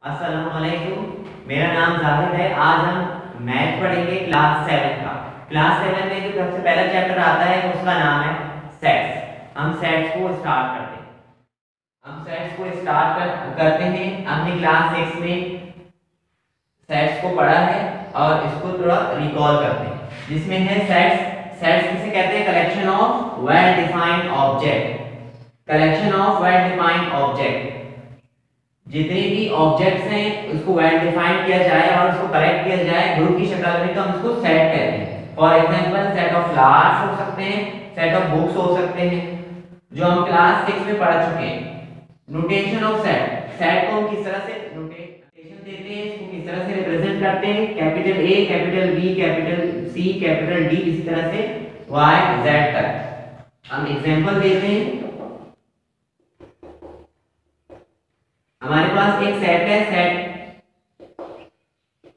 अस्सलाम वालेकुम। मेरा नाम जाहिद है। आज हम मैथ पढ़ेंगे क्लास 7 का। क्लास 7 में जो सबसे पहला चैप्टर आता है उसका नाम है सेट्स। हम सेट्स को स्टार्ट करते हैं। हमने क्लास 6 में सेट्स को पढ़ा है और इसको थोड़ा रिकॉल करते हैं, जिसमें है सेट्स। सेट्स किसे कहते हैं? Collection of well defined object. जितने भी ऑब्जेक्ट्स हैं उसको वेल डिफाइन किया जाए और उसको कलेक्ट किया जाए ग्रुप की शक्ल में, तो हम उसको सेट कहते हैं। For example set of flowers हो सकते हैं, सेट ऑफ बुक्स हो सकते हैं, जो हम क्लास 6 में पढ़ चुके हैं। नोटेशन ऑफ सेट को हम किस तरह से नोटेशन देते हैं, इसको किस तरह से रिप्रेजेंट करते हैं, capital A, capital B, capital C, capital D, इसी तरह से वाई जेड तक। हम एग्जांपल देते हैं। हमारे पास एक सेट है, सेट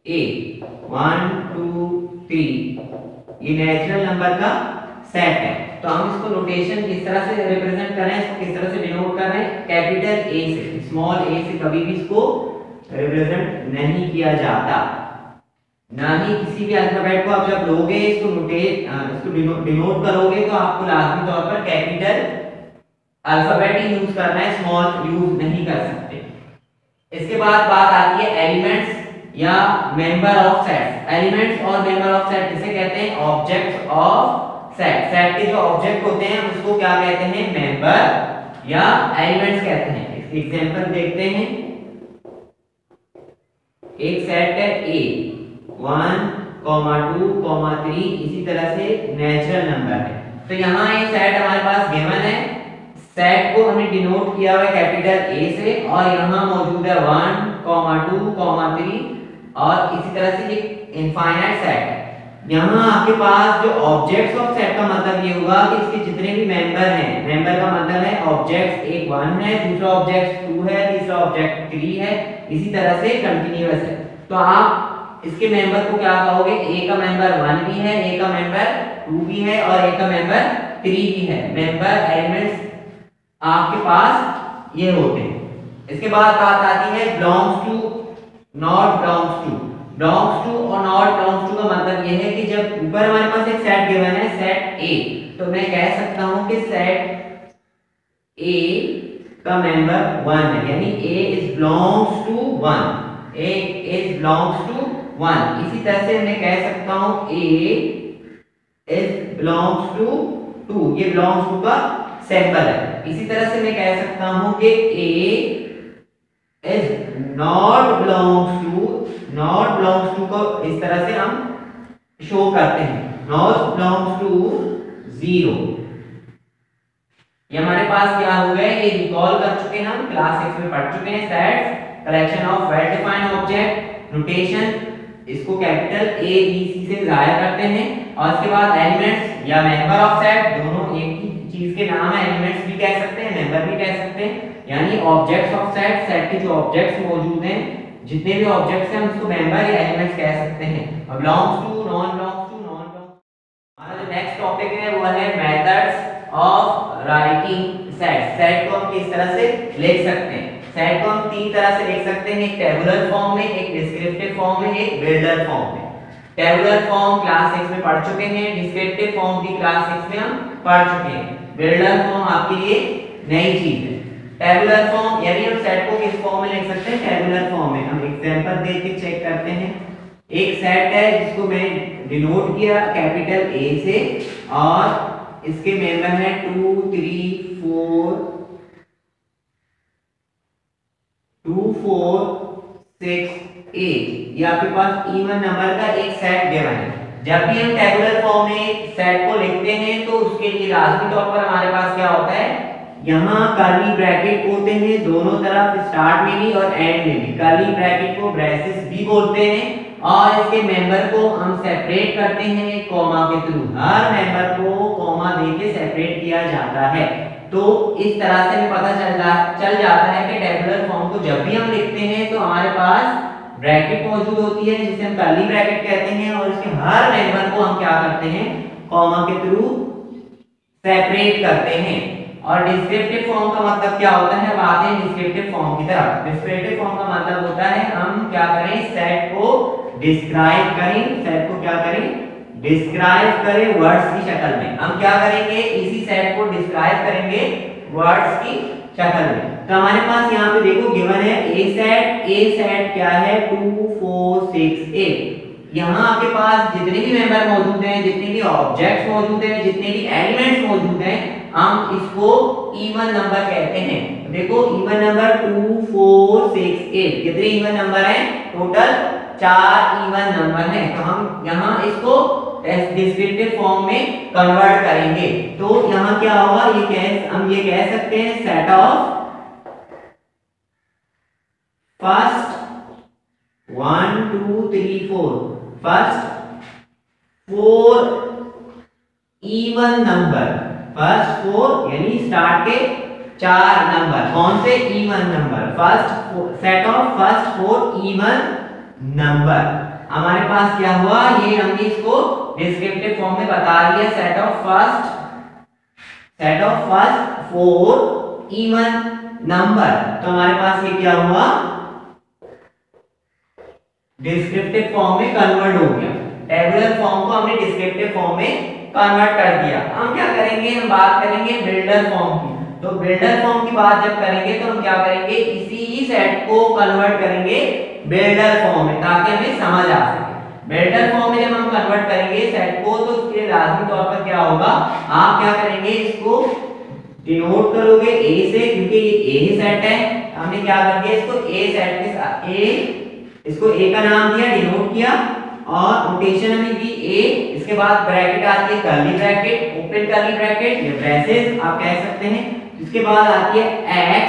ए 1 2 3, ये नेचुरल नंबर का सेट है। तो हम इसको नोटेशन किस तरह से रिप्रेजेंट कर रहे हैं, इसको किस तरह से डिनोट कर रहे हैं? कैपिटल ए से, स्मॉल ए से कभी भी इसको रिप्रेजेंट नहीं किया जाता। ना ही किसी भी अल्फाबेट को आप जब लोगे, इसको डिनोट करोगे, तो आपको लाजमी तौर पर कैपिटल अल्फाबेट ही यूज करना है, स्मॉल यूज नहीं कर सकते। इसके बाद बात आती है एलिमेंट्स या मेंबर ऑफ सेट। एलिमेंट्स और मेंबर ऑफ सेट किसे कहते हैं? Objects of set. सेट के जो ऑब्जेक्ट होते हैं उसको क्या कहते हैं? मेंबर या एलिमेंट्स कहते हैं। एग्जांपल देखते हैं। एक सेट है ए 1, 2, 3, इसी तरह से नेचुरल नंबर है। तो यहाँ एक सेट हमारे पास गिवन है। सेट को हमने डिनोट किया हुआ है कैपिटल ए से, और यहाँ मौजूद है 1, 2, 3, और इसी तरह से ये इनफाइनाइट सेट है। यहाँ आपके पास जो ऑब्जेक्ट्स ऑफ सेट का मतलब ये होगा कि इसके जितने भी मेंबर हैं, मेंबर का मतलब है ऑब्जेक्ट्स, एक 1 है, दूसरा ऑब्जेक्ट 2 है, तीसरा ऑब्जेक्ट 3 है, इसी तरह से कंटिन्यूअस है। तो आप इसके मेंबर को क्या कहोगे? ए का मेंबर 1 भी है, ए का मेंबर 2 भी है, और ए का मेंबर 3 भी है। मेंबर एलिमेंट्स आपके पास ये होते हैं। इसके बाद बात आती है belongs to, not belongs to. Belongs to और नॉट बिलोंग्स टू का मतलब ये है कि जब ऊपर हमारे पास एक सेट गिवन है, सेट ए, तो मैं कह सकता हूं कि सेट ए का मेंबर 1 है, यानी A is belongs to 1, A is belongs to 1। इसी तरह से मैं कह सकता हूं ए इज बिलोंग्स टू 2, ये बिलोंग्स टू का सिंबल है। इसी तरह से मैं कह सकता हूं कि A is not belongs to को इस तरह से हम शो करते हैं, not belongs to 0। ये हमारे पास क्या हो गया? ये रिकॉल कर चुके हैं, हम क्लास 6 में पढ़ चुके हैं। Sets, collection of well defined object, notation, इसको कैपिटल ए बी सी से जाहिर करते हैं, और इसके बाद एलिमेंट्स या मेंबर ऑफ सेट, दोनों एक ही चीज के नाम है। एलिमेंट्स भी कह सकते हैं, मेंबर भी कह सकते हैं, यानी ऑब्जेक्ट्स ऑफ सेट, सेट के जो ऑब्जेक्ट्स मौजूद हैं, जितने भी ऑब्जेक्ट्स हैं उसको मेंबर या एलिमेंट्स कह सकते हैं। और belongs to, non belongs to, non belongs. हमारा जो नेक्स्ट टॉपिक है वो है methods of writing set. Set को हम किस तरह से लिख सकते हैं? सेट को हम 3 तरह से लिख सकते हैं, एक टेबुलर फॉर्म में, एक डिस्क्रिप्टिव फॉर्म में, एक बिल्डर फॉर्म में। टेबुलर फॉर्म क्लास 6 में पढ़ चुके हैं, डिस्क्रिप्टिव फॉर्म भी क्लास 6 में हम पढ़ चुके हैं। बिल्डर फॉर्म आपके लिए नई चीज है। टेबुलर फॉर्म यानी हम सेट को किस फॉर्म में लिख सकते हैं? टेबुलर फॉर्म में। हम एग्जांपल देख के चेक करते हैं। एक सेट है जिसको मैं डिनोट किया कैपिटल ए से, और इसके मेंबर हैं 2 3 4 6 8। ये आपके पास इवन नंबर का एक सेट गिवन है। जब भी हम टेबुलर फॉर्म में सेट को लिखते हैं तो उसके लिए लाजमी तौर पर हमारे पास क्या होता है? यहाँ कर्ली ब्रैकेट होते हैं दोनों तरफ, स्टार्ट में भी और एंड में भी। कर्ली ब्रैकेट को ब्रेसेस भी बोलते हैं, और इसके मेंबर को हम सेपरेट करते हैं कॉमा के थ्रू। हर मेंबर को कॉमा देके सेपरेट किया जाता है। तो इस तरह से हमें पता चल जाता है कि टेबुलर फॉर्म को जब भी हम लिखते हैं तो हमारे पास ब्रैकेट मौजूद होती है, जिसे हम कर्ली ब्रैकेट कहते हैं, और इसके हर मेंबर को हम क्या करते हैं? कॉमा के थ्रू सेपरेट करते हैं। और डिस्क्रिप्टिव फॉर्म का मतलब क्या होता है, अब आते हैं डिस्क्रिप्टिव फॉर्म की तरफ। डिस्क्रिप्टिव फॉर्म का मतलब होता है हम क्या करें, सेट को डिस्क्राइब करें, सेट को क्या करें, डिस्क्राइब करें वर्ड्स की शक्ल में। हम क्या करेंगे, इसी सेट को डिस्क्राइब करेंगे वर्ड्स की शक्ल में। तो हमारे पास यहाँ पे देखो गिवन है ए सेट क्या है 2 4 6 8। यहाँ आपके पास जितने भी मेंबर मौजूद हैं, जितने भी ऑब्जेक्ट्स मौजूद हैं, जितने भी एलिमेंट्स मौजूद हैं, हम इसको इवन नंबर कहते हैं। देखो इवन नंबर 2 4 6 8 कितने इवन नंबर हैं, टोटल 4 इवन नंबर हैं। तो हम यहाँ इसको डिस्क्रिप्टिव फॉर्म में कन्वर्ट करेंगे। तो यहाँ क्या होगा, हम ये कह सकते हैं set of first 1 2 3 4 first 4 even number, first 4 यानी स्टार्ट के 4 नंबर, कौन से even number, first set of first 4 even number. हमारे पास क्या हुआ, ये हमने इसको डिस्क्रिप्टिव फॉर्म में बता दिया, set of first 4 even number. तो हमारे पास ये क्या हुआ, डिस्क्रिप्टिव फॉर्म में कन्वर्ट हो गया। टेबुलर फॉर्म को हमने डिस्क्रिप्टिव फॉर्म में कन्वर्ट कर दिया। हम क्या करेंगे, हम बात करेंगे बिल्डर फॉर्म की। तो बिल्डर फॉर्म की बात जब करेंगे तो हम क्या करेंगे, इसी ही सेट को कन्वर्ट करेंगे बिल्डर फॉर्म में, ताकि हमें समझ आ सके। बिल्डर फॉर्म में जब हम कन्वर्ट करेंगे सेट को, तो उसके लाजमी तौर पर क्या होगा, आप क्या करेंगे, इसको डिनोट करोगे ए से, क्योंकि ये ए ही सेट है। हमने क्या कर दिया, इसको ए सेट के साथ इसको ए का नाम दिया, डिनोट किया, और नोटेशन हमें दी ए, इसके बाद ब्रैकेट आती है curly bracket, open curly bracket या ब्रेसेस आप कह सकते हैं। इसके बाद आती है x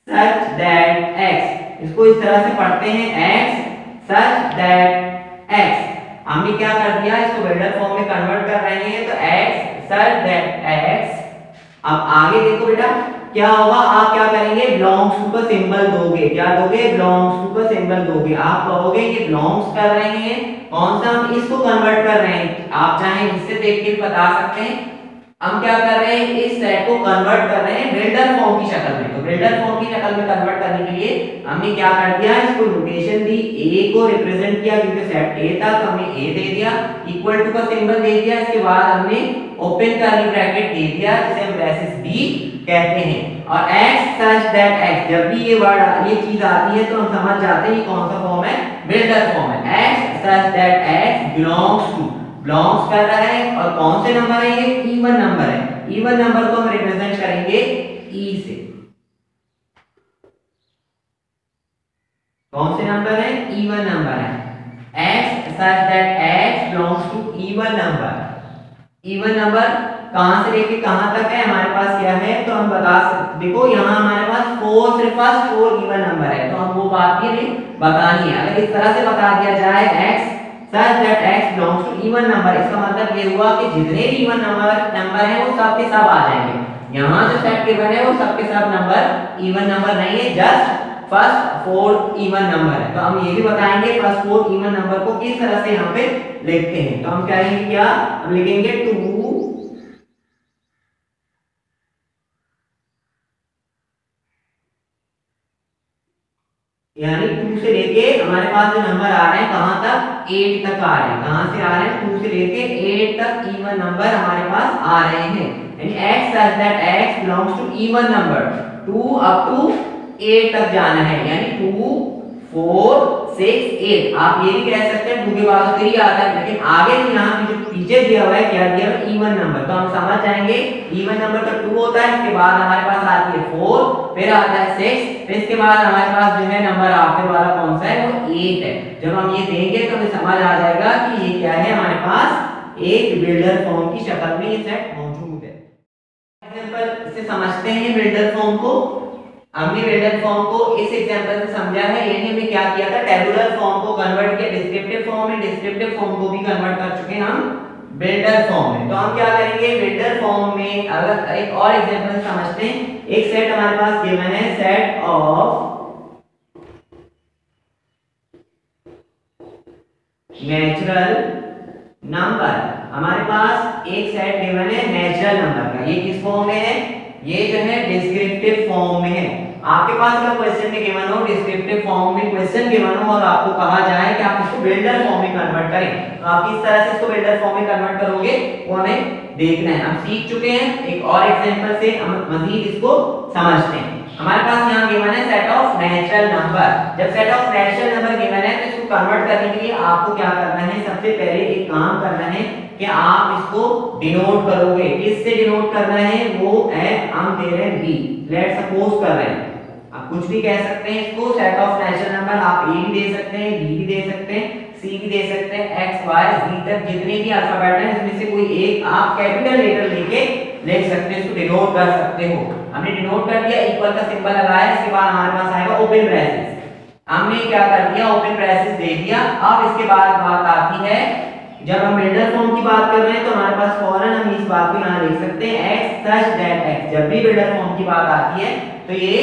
such that x, इसको इस तरह से पढ़ते हैं x such that x। हमने क्या कर दिया, इसको बिल्डर फॉर्म में कन्वर्ट कर रहे हैं, तो x such that x। अब आगे देखो बेटा क्या होगा, आप क्या करेंगे, बिलोंग्स टू का सिंबल दोगे, क्या दोगे, बिलोंग्स टू का सिंबल दोगे। आप कहोगे ये बिलोंग्स कर रहे हैं, कौन सा, हम इसको कन्वर्ट कर रहे हैं। आप चाहे इससे देख के बता सकते हैं। हम क्या कर रहे हैं, इस सेट को कन्वर्ट कर रहे हैं बिल्डर फॉर्म की शक्ल में। तो बिल्डर फॉर्म की शक्ल में कन्वर्ट करने के लिए हमने क्या कर दिया, इसको नोटेशन दी, ए को रिप्रेजेंट किया, क्योंकि सेट ए था तो हमने ए दे दिया, इक्वल टू का सिंबल दे दिया। इसके बाद हमने ओपन कर्ली ब्रैकेट दे दिया, जिसे हम ब्रेसेस बी कहते हैं। और x such that x, जब भी ये वर्ड ये चीज आती है तो हम समझ जाते हैं ये कौन सा फॉर्म है, बिल्डर फॉर्म है। x such that x belongs कर रहा है, और कौन से नंबर है, ये इवन नंबर है। इवन नंबर को हम रिप्रेजेंट करेंगे e से। कौन से नंबर है, इवन नंबर है। x such that x belongs to even number। Even number कहां से लेके कहां तक है, हमारे पास क्या है, तो हम बता सकते, देखो यहाँ हमारे पास 4 सिर्फ फर्स्ट 4 इवन नंबर है, तो हम वो बात भी नहीं बतानी है। अगर इस तरह से बता दिया जाए x such that x belongs to even number, इसका मतलब ये हुआ कि जितने भी इवन नंबर है वो सब के सब आ जाएंगे। यहाँ जो सेट गिवन है वो सब के सब नंबर इवन नंबर नहीं है, जस्ट फर्स्ट 4 इवन नंबर है। तो हम ये भी बताएंगे फर्स्ट 4 इवन नंबर को किस तरह से यहाँ पे लिखते हैं। तो हम कहेंगे क्या, हम लिखेंगे 2 यानी 2 से लेके हमारे पास जो नंबर आ रहे हैं कहां तक, 8 तक आ रहे हैं। कहां से आ रहे हैं, 2 से लेके 8 तक इवन नंबर हमारे पास आ रहे हैं। यानी x such that x belongs to even number 2 up to 8 तक जाना है, यानी 2 4 6 8। आप ये भी कह सकते हैं 2 के बाद 3 आता है, लेकिन आगे यहाँ पे जो पीछे दिया हुआ है क्या दिया हुआ है, इवन नंबर। तो हम समझ जाएंगे इवन नंबर तो 2 होता है, इसके बाद हमारे पास आती है 4, फिर आता है 6, फिर इसके बाद हमारे पास जो है नंबर आखिर वाला कौन सा है, वो 8 है। जब हम ये देंगे तो हमें समझ आ जाएगा कि ये क्या है, हमारे पास एक बिल्डर फॉर्म की शक्ल में ये सेट मौजूद है। एग्जांपल से समझते हैं बिल्डर फॉर्म को। हमने बिल्डर फॉर्म को इस एग्जांपल से समझा है, यानी हमने क्या किया था, टेबुलर फॉर्म को कन्वर्ट किया डिस्क्रिप्टिव फॉर्म में, डिस्क्रिप्टिव फॉर्म को भी कन्वर्ट कर चुके हैं हम बिल्डर फॉर्म में। तो हम क्या करेंगे, बिल्डर फॉर्म में अगर एक और एग्जांपल से समझते हैं। एक सेट हमारे पास गिवन है, सेट ऑफ नेचुरल नंबर। हमारे पास एक सेट गिवन है नेचुरल नंबर का, ये किस फॉर्म में है, ये जो है डिस्क्रिप्टिव फॉर्म में है। आपके पास अगर क्वेश्चन में गिवन हो, डिस्क्रिप्टिव फॉर्म में क्वेश्चन गिवन हो और आपको कहा जाए कि आप इसको बिल्डर फॉर्म में कन्वर्ट करें, तो आप किस तरह से इसको बिल्डर फॉर्म में कन्वर्ट करोगे वो हमें देखना है। हम सीख चुके हैं, एक और एग्जांपल से हम मजीद इसको समझते हैं। हमारे पास यहाँ गिवन है सेट ऑफ नेचुरल नंबर। जब set of natural number given है तो इसको कन्वर्ट करने के लिए आपको क्या करना है, सबसे पहले एक काम करना है कि आप इसको डिनोट करोगे। किससे डिनोट करना है, वो है हम दे रहे हैं बी, लेट्स सपोज कर रहे हैं, आप कुछ भी कह सकते हैं इसको, सेट ऑफ नेचुरल नंबर आप ए भी दे सकते हैं, बी भी दे सकते हैं, सी भी दे सकते हैं, एक्स वाई जी तक जितने भी अल्फाबेट हैं इसमें से कोई एक आप कैपिटल लेटर लेके लिख सकते हैं, इसको डिनोट कर सकते हो। हमने डिनोट कर दिया, इक्वल का सिंबल लगाया, इसके बाद हमारे पास आएगा ओपन ब्रेसेस। हमने क्या कर दिया, ओपन ब्रेसेस दे दिया। अब इसके बाद बात आती है, जब हम बिल्डर फॉर्म की बात कर रहे हैं तो हमारे पास फौरन हम इस बात को यहाँ लिख सकते हैं x such that x। जब भी बिल्डर फॉर्म की बात आती है तो ये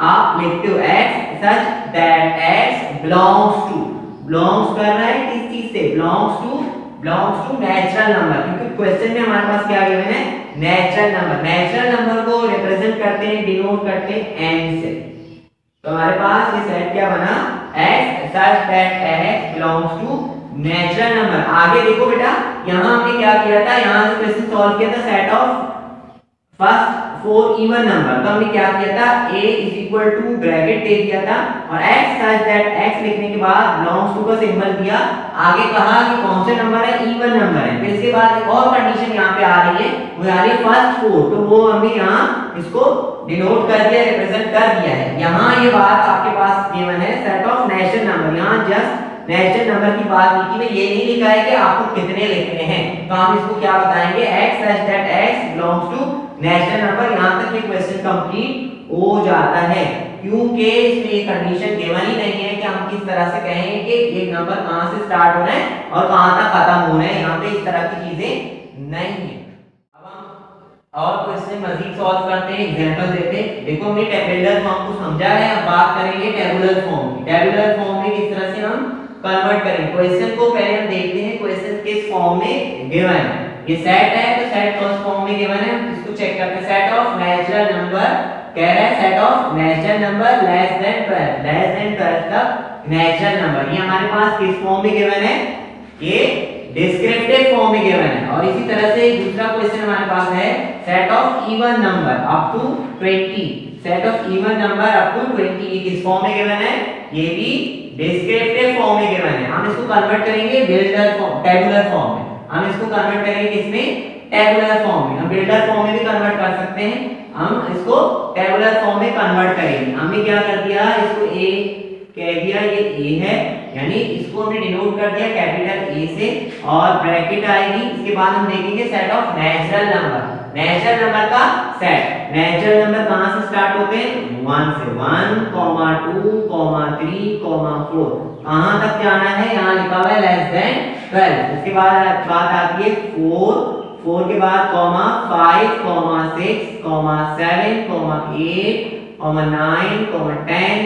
आप लिखते हो x such that x belongs कर रहा है किस चीज से, belongs to नेचुरल नंबर, क्योंकि क्वेश्चन में हमारे पास क्या गिवन है, नेचुरल नंबर। नेचुरल नंबर को रिप्रेजेंट करते हैं, डिनोट करते हैं n से। तो हमारे पास ये सेट क्या बना, x such that x belongs to natural number. आगे देखो बेटा, यहां हमने क्या किया था, यहां से क्वेश्चन सॉल्व किया था set of first 4 even number. तो हमने क्या किया था, a is equal to bracket दे दिया था और x सच दैट x लिखने के बाद बिलोंग्स टू का सिंबल दिया। आगे कहा कि कौन से नंबर है, इवन नंबर है। फिर इसके बाद एक और कंडीशन यहां पे आ रही है, वो आ रही है फर्स्ट 4, तो वो हमने यहां इसको डिनोट कर दिया, रिप्रेजेंट कर दिया है। यहां ये बात आपके पास गिवन है सेट ऑफ नेचुरल नंबर, यहां जस्ट नेचुरल नंबर की बात लिखी है, ये नहीं लिखा है कि आपको कितने लिखने हैं। तो हम इसको क्या बताएंगे, x such that x belongs to natural number. यहां तक ये क्वेश्चन कंप्लीट हो जाता है, क्योंकि इसमें ये कंडीशन गिवन ही नहीं है कि हम किस तरह से कहेंगे कि एक नंबर कहां से स्टार्ट हो रहा है और कहां तक खत्म हो रहा है। यहां पे इस तरह की चीजें नहीं है। अब हम और क्वेश्चन मजीद सॉल्व करते हैं, एग्जांपल देते हैं। देखो हमने टेबुलर फॉर्म को समझा है, अब बात करेंगे टेबुलर फॉर्म की। टेबुलर फॉर्म में किस तरह से हम कन्वर्ट करें क्वेश्चन को, पहले हम देखते हैं क्वेश्चन किस फॉर्म में गिवन है। ये सेट है तो सेट फर्स्ट फॉर्म में गिवन है, इसको चेक करते हैं। सेट ऑफ नेचुरल नंबर कह रहा है, set of natural number less than 12 तक नेचुरल नंबर। ये हमारे पास किस फॉर्म में गिवन है, ये डिस्क्रिप्टिव फॉर्म में गिवन है। और इसी तरह से दूसरा क्वेश्चन हमारे पास है set of even number up to 20, set of even number up to 20, ये किस फॉर्म में गिवन है, ये भी डिस्क्रिप्टिव फॉर्म में गिवन है। हम इसको कन्वर्ट करेंगे बिल्डर फॉर्म, टेबुलर फॉर्म में। हम इसको कन्वर्ट करेंगे किसमें, टेबुलर फॉर्म में। हम बिल्डर फॉर्म में भी कन्वर्ट कर सकते हैं, हम इसको टेबुलर फॉर्म में कन्वर्ट करेंगे। हमने क्या कर दिया, इसको a कह दिया, ये a है, यानी इसको हमने डिनोट कर दिया कैपिटल A से और ब्रैकेट आएगी। इसके बाद हम देखेंगे set of natural number, natural number का सेट। नेचुरल नंबर कहां से स्टार्ट होते हैं, 1 से, 1, 2, 3, 4। कहां तक जाना है, यहां लिखा हुआ है लेस देन 12। इसके बाद बात आती है 4 के बाद कॉमा 5, 6, 7, 8, 9, 10,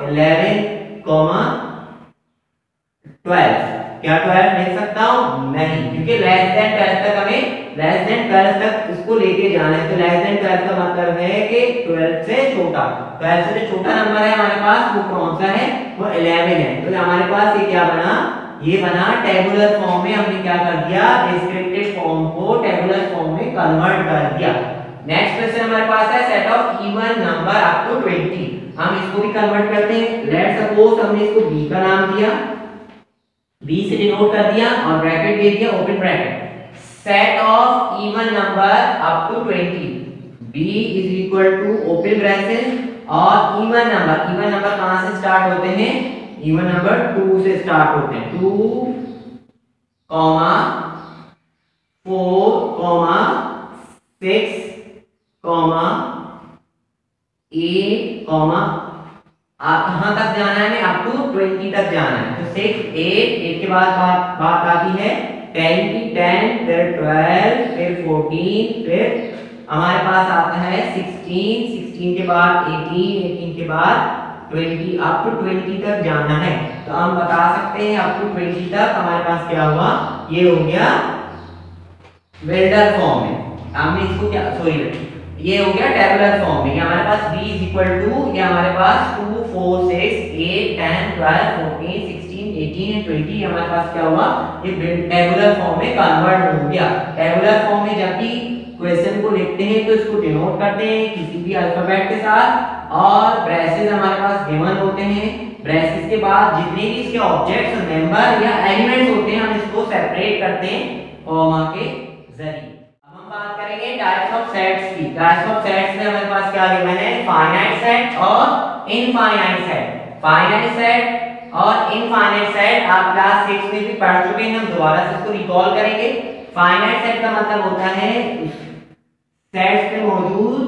11, 12। क्या 12 लिख सकता हूं, नहीं, क्योंकि लेस देन 12 तक हमें लेस देन 12 तक इसको लेके जाना है। तो लेस देन 12 का मतलब है कि 12 से छोटा, 12 से जो छोटा नंबर है हमारे पास वो कौन सा है, वो 11 है। तो हमारे पास ये क्या बना, ये बना टेबुलर फॉर्म में। हमने क्या कर दिया, डिस्क्रिप्टिव फॉर्म को टेबुलर फॉर्म में कन्वर्ट कर दिया। नेक्स्ट क्वेश्चन हमारे पास है set of even number up to 20। हम इसको भी कन्वर्ट करते हैं। लेट्स सपोज हमने इसको b का नाम दिया, b से डिनोट कर दिया और ब्रैकेट दे दिया, open bracket. Set of even number up to 20, b is equal to open bracket और इवन नंबर कहां से स्टार्ट होते हैं, इवन नंबर 2 से स्टार्ट होते हैं। 2, 4, 6, 8, कहां तक जाना है, हमें अप टू 20 तक जाना है। तो 6, 8 के बाद बात आती है 10 की, 10, फिर 12, फिर 14, फिर हमारे पास आता है 16 के बाद 18 के बाद 20, अप टू 20 तक जाना है। तो हम बता सकते हैं अप टू 20 तक हमारे पास क्या हुआ, ये हो गया बिल्डर फॉर्म में। हमने इसको क्या, सॉरी ये हो गया टेबुलर फॉर्म में। ये हमारे पास b इज इक्वल टू, ये हमारे पास 2 4 6 8 10 12 14 16 18 एंड 20, ये हमारे पास क्या हुआ, ये टेबुलर फॉर्म में कन्वर्ट हो गया। टेबुलर फॉर्म में जब भी क्वेश्चन को लिखते हैं तो इसको डिनोट करते हैं किसी भी अल्फाबेट के साथ, और ब्रेसेस हमारे पास गिवन होते हैं। ब्रेसेस के बाद जितने भी इसके ऑब्जेक्ट्स, मेंबर या एलिमेंट्स होते हैं हम इसको सेपरेट करते हैं कॉमा के जरिए। अब हम बात करेंगे टाइप्स ऑफ सेट्स की। टाइप्स ऑफ सेट्स में हमारे पास क्या गिवन है, फाइनाइट सेट और इनफाइनाइट सेट। फाइनाइट सेट और इनफाइनाइट सेट आप क्लास 6 में भी पढ़ चुके हैं, हम दोबारा से इसको रिकॉल करेंगे। फाइनाइट सेट का मतलब होता है सेट्स में मौजूद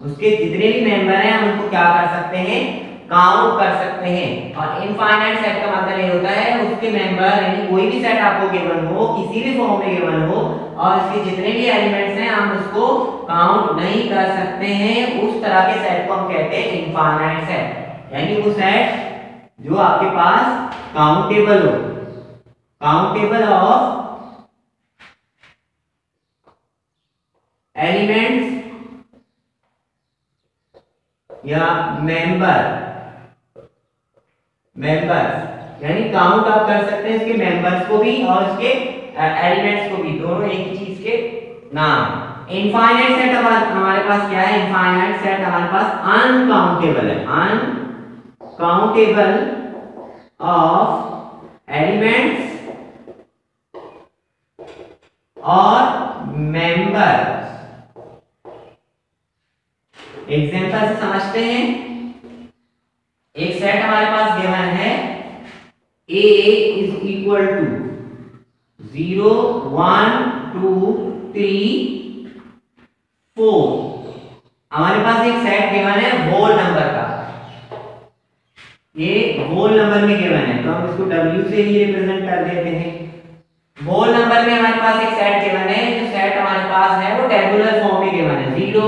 उसके जितने भी मेंबर हैं हम उनको क्या कर सकते हैं, काउंट कर सकते हैं। और इनफाइनाइट सेट का मतलब ये होता है उसके मेंबर, यानी कोई भी सेट आपको गिवन हो, किसी भी फॉर्म में गिवन हो, और इसके जितने भी एलिमेंट्स हैं हम उसको काउंट नहीं कर सकते हैं, उस तरह के सेट को हम कहते हैं इनफाइनाइट सेट। यानी वो सेट जो आपके पास काउंटेबल हो, काउंटेबल ऑफ एलिमेंट्स या मेंबर्स, यानी काउंट आप कर सकते हैं इसके मेंबर्स को भी और इसके एलिमेंट्स को भी, दोनों एक ही चीज के नाम। इनफाइनाइट सेट हमारे पास क्या है, इनफाइनाइट सेट हमारे पास अनकाउंटेबल है, अनकाउंटेबल ऑफ एलिमेंट्स और मेंबर्स। एग्जांपल से समझते हैं। एक सेट हमारे पास गिवन है a इज इक्वल टू 0 1 2 3 4। हमारे पास एक सेट गिवन है होल नंबर का, ये होल नंबर में गिवन है तो हम इसको w से ही रिप्रेजेंट कर देते हैं। होल नंबर में हमारे पास एक सेट गिवन है, जो सेट हमारे पास है वो टेबुलर फॉर्म में गिवन है 0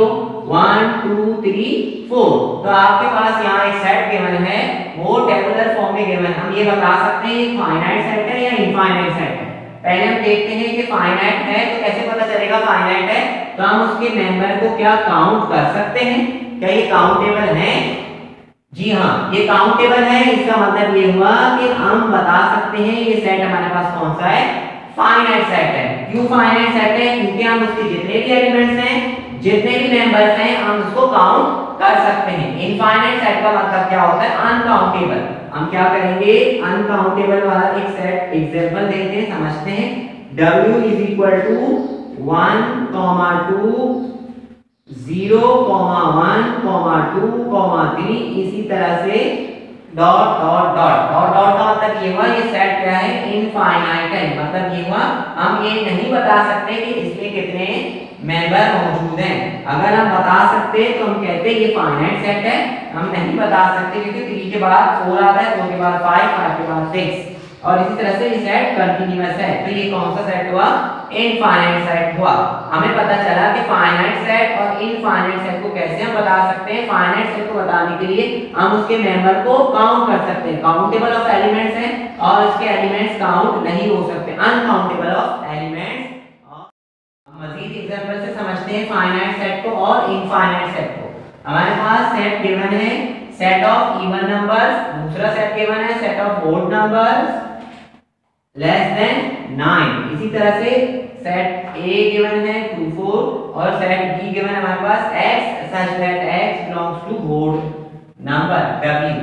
1 2 3 4। तो आपके पास यहाँ एक सेट गिवन है वो टेबुलर फॉर्म में गिवन है। हम ये बता सकते हैं ये फाइनाइट सेट है या इनफाइनाइट सेट है। पहले हम देखते हैं कि फाइनाइट है तो कैसे पता चलेगा फाइनाइट है, तो हम उसके मेंबर को क्या काउंट कर सकते हैं, क्या ये काउंटेबल है? जी हाँ, ये काउंटेबल है। इसका मतलब ये हुआ कि हम बता सकते हैं ये सेट हमारे पास कौन सा है, फाइनाइट सेट है। क्यों फाइनाइट सेट है? क्योंकि हम उसके जितने भी एलिमेंट्स हैं, जितने भी मेंबर्स हैं, हम उसको काउंट कर सकते हैं। इनफाइनाइट सेट का मतलब क्या होता है, अनकाउंटेबल। हम क्या करेंगे, अनकाउंटेबल वाला एक सेट एग्जांपल देखते हैं, समझते हैं। w इज इक्वल टू 1 2 0 1 2 3, इसी तरह से dot dot dot dot dot का मतलब ये हुआ ये सेट क्या है, इनफाइनाइट है। मतलब ये हुआ हम ये नहीं बता सकते कि इसमें कितने मेंबर मौजूद हैं। अगर हम बता सकते तो हम कहते ये फाइनाइट सेट है। हम नहीं बता सकते क्योंकि 3 के बाद 4 आता है, 4 के बाद 5, 5 के बाद 6, और इसी तरह से ये सेट कंटीन्यूअस है। तो ये कौन सा सेट हुआ, इनफाइनाइट सेट हुआ। हमें पता चला कि फाइनाइट सेट और इनफाइनाइट सेट को कैसे हम बता सकते हैं। फाइनाइट सेट को बताने के लिए हम उसके मेंबर को काउंट कर सकते हैं, काउंटेबल ऑफ एलिमेंट्स हैं, और उसके एलिमेंट्स काउंट नहीं हो सकते, अनकाउंटेबल ऑफ एलिमेंट्स। मजीद एग्जांपल से समझते हैं फाइनाइट सेट को और इनफाइनाइट सेट को। हमारे पास सेट गिवन है सेट ऑफ इवन नंबर्स, दूसरा सेट गिवन है set of odd numbers less than 9। इसी तरह से सेट A गिवन है 2 4 और सेट B गिवन है हमारे पास x such that x belongs to odd number W।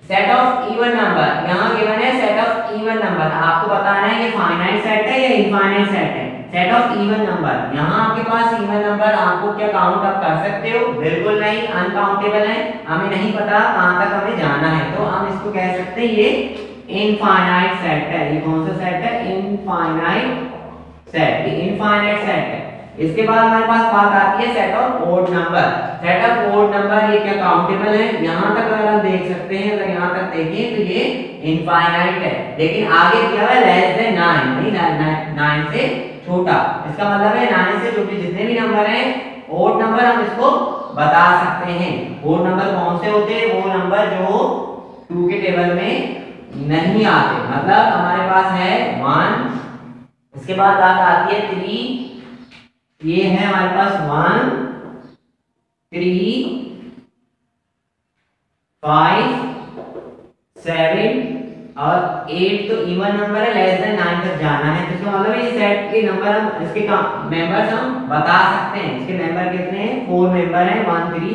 Set of even number यहाँ गिवन है सेट ऑफ इवन नंबर। आपको बताना है ये फाइनाइट सेट है या इनफाइनाइट सेट है। सेट ऑफ इवन नंबर, यहाँ आपके पास इवन नंबर आपको क्या काउंट आप कर सकते हो, बिल्कुल नहीं, अनकाउंटेबल है। हमें नहीं पता कहां तक हमें जाना है, तो हम इसको कह सकते हैं ये इनफाइनाइट सेट है। ये कौन सा सेट है, इनफाइनाइट सेट, ये इनफाइनाइट सेट है। इसके बाद हमारे पास बात आती है set of odd number. Set of odd number ये क्या काउंटेबल है, यहां तक अगर हम देख सकते हैं, अगर यहां तक देखें तो ये इनफाइनाइट है। लेकिन आगे क्या है, लेस देन 9, नहीं 9 से छोटा। इसका मतलब है 9 से छोटे जितने भी नंबर हैं ऑड नंबर हम इसको बता सकते हैं। ऑड नंबर कौन से होते हैं, वो नंबर जो 2 के टेबल में नहीं आते। मतलब हमारे पास है 1, इसके बाद बात आती है 3, ये है हमारे पास 1, 3 5 7 और 8 तो इवन नंबर है, लेस देन 9 तक जाना है। तो इसका मतलब ये सेट के नंबर हम इसके मेंबर्स हम बता सकते हैं। इसके मेंबर कितने हैं? 4 मेंबर हैं, 1 3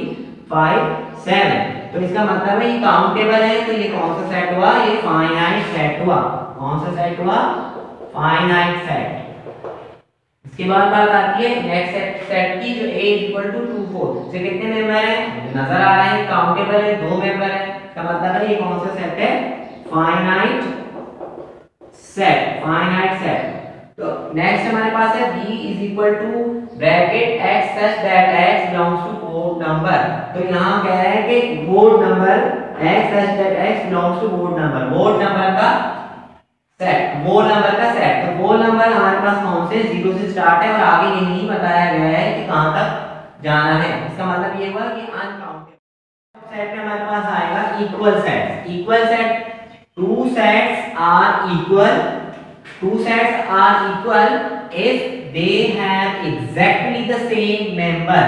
5 7। तो इसका मतलब है ये काउंटेबल है। तो ये कौन सा सेट हुआ? ये फाइनाइट सेट हुआ। कौन सा सेट हुआ? Finite set. इसके बाद बात आती है नेक्स्ट सेट की, जो a इक्वल टू 2 4 से कितने मेंबर हैं? नजर आ रहे हैं, काउंटेबल है, 2 मेंबर है। इसका मतलब है ये कौन सा सेट है? Finite set. Finite set. तो नेक्स्ट हमारे पास है b is equal to bracket x such that x belongs to board number. तो यहां कह रहे हैं कि board number x such that x belongs to board number. Board number का सेट, बोर्ड नंबर का सेट। तो बोर्ड नंबर हमारे पास कौन से? 0 से स्टार्ट है और आगे ये नहीं बताया गया है कि कहां तक जाना है। इसका मतलब ये हुआ कि अनकाउंटेबल सेट में हमारे पास आएगा equal set. Equal set, two sets are equal. Two sets are equal if they have exactly the same member.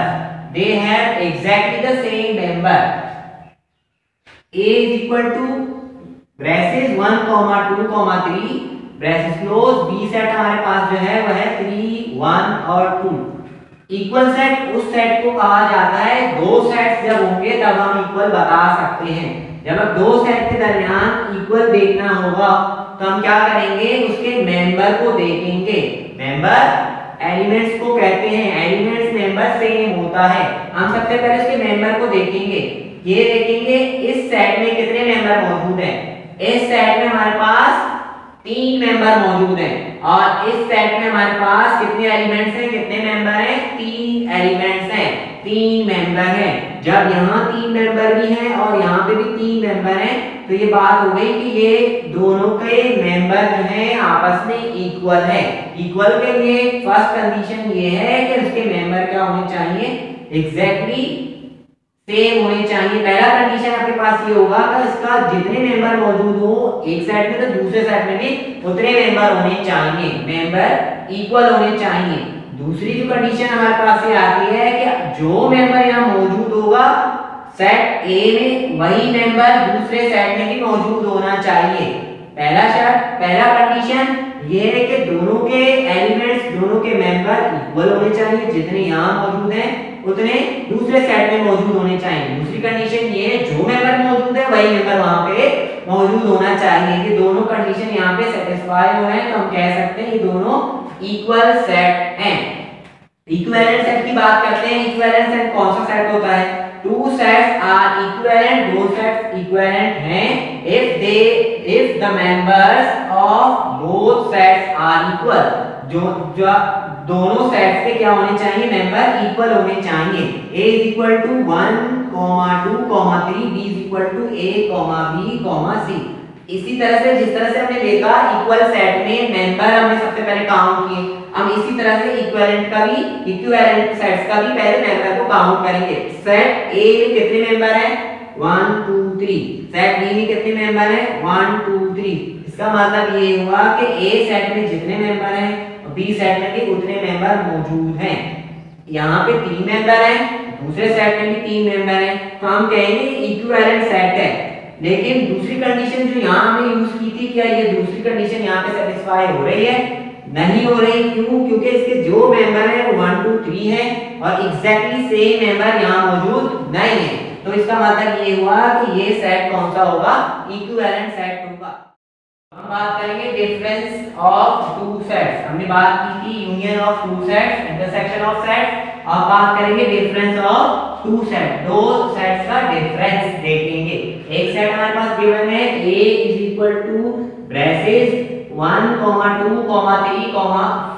They have exactly the same member. A is equal to braces 1, 2, 3 braces close. B set हमारे पास जो है वह है 3, 1 और 2। Equal set उस set को कहा जाता है, दो सेट्स जब होंगे तब हम इक्वल बता सकते हैं। जब अब दो सेट के दरमियान इक्वल देखना होगा तो हम क्या करेंगे? उसके मेंबर को देखेंगे। मेंबर एलिमेंट्स को कहते हैं, एलिमेंट्स मेंबर सेम होता है। हम सबसे पहले उसके मेंबर को देखेंगे। ये देखेंगे इस सेट में कितने मेंबर मौजूद हैं। इस सेट में हमारे पास 3 मेंबर मौजूद हैं और इस सेट में हमारे पास कितने एलिमेंट्स हैं? कितने मेंबर हैं? 3 एलिमेंट्स हैं, 3 मेंबर हैं। जब यहाँ 3 मेंबर भी हैं और यहाँ पे भी 3 मेंबर हैं तो ये बात हो गई कि ये दोनों के मेंबर जो हैं आपस में इक्वल है। इक्वल के लिए फर्स्ट कंडीशन ये है कि उसके मेंबर क्या होने चाहिए? एग्जैक्टली सेम होने चाहिए। पहला कंडीशन आपके पास ये होगा कि इसका जितने मेंबर मौजूद हो एक सेट में तो दूसरे सेट में भी उतने मेंबर होने चाहिए, मेंबर इक्वल होने चाहिए। दूसरी जो कंडीशन हमारे पास ये आती है कि जो मेंबर यहाँ मौजूद होगा सेट ए में वही मेंबर दूसरे सेट में भी मौजूद होना चाहिए। पहला शर्त, पहला कंडीशन ये है कि दोनों के एलिमेंट्स, दोनों के मेंबर इक्वल होने चाहिए। जितने यहाँ मौजूद हैं उतने दूसरे सेट में मौजूद होने चाहिए। दूसरी कंडीशन ये है जो मेंबर मौजूद है वही मेंबर वहां पे मौजूद होना चाहिए। ये दोनों कंडीशन यहाँ पे सेटिस्फाई हो रहे हैं तो हम कह सकते हैं ये दोनों इक्वल सेट हैं। इक्विवेलेंट सेट की बात करते हैं। इक्विवेलेंट सेट कौन सा सेट होता है? टू सेट्स आर इक्विवेलेंट, दो सेट्स इक्विवेलेंट हैं if the members of both sets are equal। जो दोनों सेट्स के क्या होने चाहिए? मेंबर इक्वल होने चाहिए। a is equal to 1, 2, 3, b is equal to a, b, c। इसी तरह से जिस तरह से हमने देखा इक्वल सेट में मेंबर हमने सबसे पहले काउंट किए, हम इसी तरह से इक्विवेलेंट का भी, इक्विवेलेंट सेट्स का भी पहले मेंबर को काउंट करेंगे। सेट ए में कितने मेंबर हैं? 1, 2, 3। सेट बी में कितने मेंबर हैं? 1, 2, 3। इसका मतलब ये हुआ कि ए सेट में जितने मेंबर हैं बी सेट में भी उतने मेंबर मौजूद हैं। यहाँ पे 3 मेंबर हैं, दूसरे सेट में भी 3 मेंबर हैं, तो हम कहेंगे इक्विवेलेंट सेट है। लेकिन दूसरी कंडीशन जो यहाँ हमने यूज की थी, क्या ये दूसरी कंडीशन यहाँ पे सेटिस्फाई हो रही है? नहीं हो रही। क्यों? क्योंकि इसके जो मेंबर है वो 1, 2, 3 है और एग्जैक्टली सेम मेंबर यहाँ मौजूद नहीं है। तो इसका मतलब ये हुआ कि ये सेट कौन सा होगा? इक्विवेलेंट सेट होगा। हम बात करेंगे डिफरेंस ऑफ टू सेट्स। हमने बात की थी union of two sets, intersection of sets. अब बात करेंगे डिफरेंस ऑफ टू सेट, दो सेट्स का डिफरेंस देखेंगे। एक सेट हमारे पास गिवन है a is equal to braces 1, 2, 3,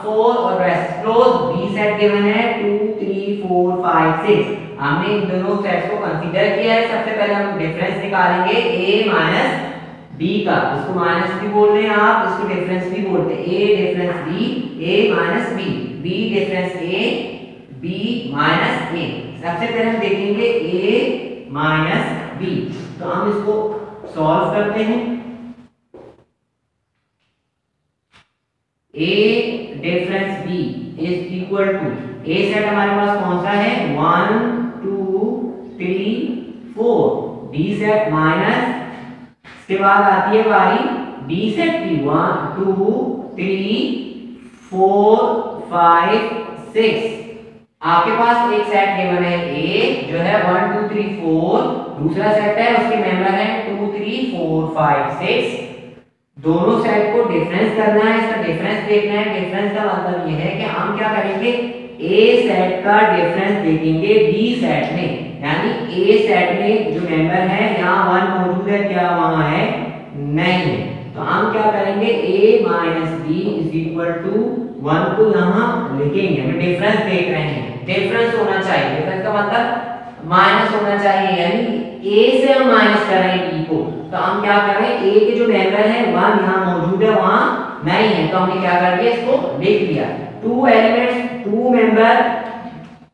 4 और braces close. b set given है 2, 3, 4, 5, 6। हमने इन दोनों सेट्स को कंसीडर किया है। सबसे पहले हम डिफरेंस निकालेंगे a माइनस b का। इसको माइनस भी बोल रहे हैं आप, इसको डिफरेंस भी बोलते हैं। a difference b, a minus b, b difference a, b minus a। सबसे पहले हम देखेंगे a माइनस b। तो हम इसको सॉल्व करते हैं। a difference b is equal to, a set हमारे पास कौन सा है? 1, 2, 3 4 डी सेट माइनस, इसके बाद आती है बारी डी सेट की 1 2 3 4 5 6। आपके पास एक सेट गिवन है ए जो है 1 2 3 4, दूसरा सेट है उसके मेंबर है 2 3 4 5 6। दोनों सेट को डिफरेंस करना है, इसका डिफरेंस देखना है। डिफरेंस का मतलब यह है कि हम क्या करेंगे, ए सेट का डिफरेंस देखेंगे बी सेट में, यानी ए सेट में जो मेंबर है यहाँ 1 मौजूद है, क्या वहां है, नहीं है, तो हम क्या करेंगे a minus B is equal to 1 को यहाँ लिखेंगे। हम डिफरेंस देख रहे हैं, डिफरेंस होना चाहिए, डिफरेंस का मतलब माइनस होना चाहिए, यानी a से हम माइनस कर रहे हैं b को, तो हम क्या कर रहे हैं, a के जो मेंबर है 1 यहाँ मौजूद है, वहां नहीं है, तो हमने क्या कर दिया, इसको लिख दिया। 2 एलिमेंट्स 2 मेंबर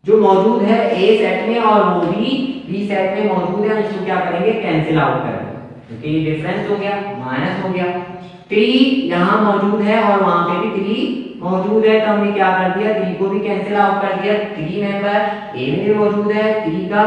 जो मौजूद है a सेट में और वो भी b सेट में मौजूद है, इसको क्या करेंगे, कैंसिल आउट करेंगे, क्योंकि ये डिफरेंस हो गया, माइनस हो गया। 3 यहाँ मौजूद है और वहां पे भी 3 मौजूद है, तो हमने क्या कर दिया, 3 को भी कैंसिल आउट कर दिया। 3 मेंबर ए में भी मौजूद है, 3 का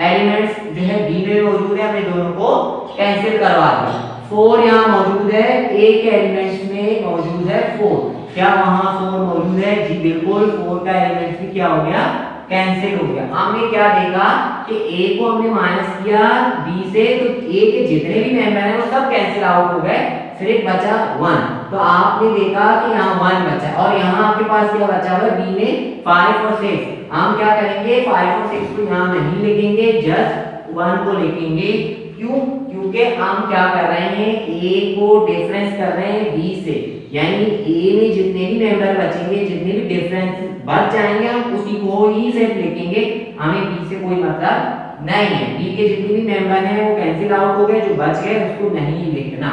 एलिमेंट्स जो है बी में मौजूद है, हमने दोनों को कैंसिल करवा दिया। 4 यहाँ मौजूद है, ए के एलिमेंट्स में मौजूद है 4, क्या वहां 4 मौजूद है, जी बिल्कुल, 4 का एलिमेंट्स भी क्या हो गया, कैंसिल हो गया। हमने क्या देखा कि a को हमने माइनस किया b से, तो a के जितने भी मेंबर हैं वो सब कैंसिल आउट हो गए, सिर्फ बचा 1, तो आपने देखा कि यहाँ 1 बचा और यहाँ आपके पास क्या बचा हुआ है, b में 5 और 6। हम क्या करेंगे, 5 और 6 को यहाँ नहीं लिखेंगे, जस्ट 1 को लिखेंगे। क्यों, क्योंकि हम क्या कर रहे हैं, a को डिफरेंस कर रहे हैं b से, यानी a में जितने भी मेंबर बचेंगे, जितने भी डिफरेंस बच जाएंगे, हम उसी को ही सिर्फ लिखेंगे, हमें b से कोई मतलब नहीं है। b के जितने भी मेंबर हैं वो कैंसिल आउट हो गए, जो बच गए उसको नहीं लिखना।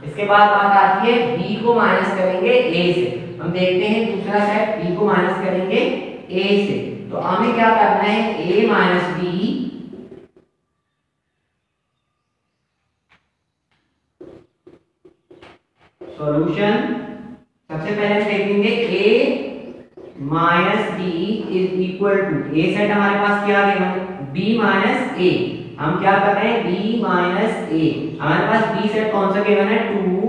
इसके बाद बात आती है b को माइनस करेंगे a से। हम देखते हैं दूसरा सेट b को माइनस करेंगे a से, तो हमें क्या करना है, a माइनस b सॉल्यूशन। सबसे पहले हम देखेंगे a minus B is equal to, A set हमारे पास क्या है, b माइनस a। हम क्या कर रहे हैं, b माइनस a, हमारे पास b सेट कौन सा गिवन है, 2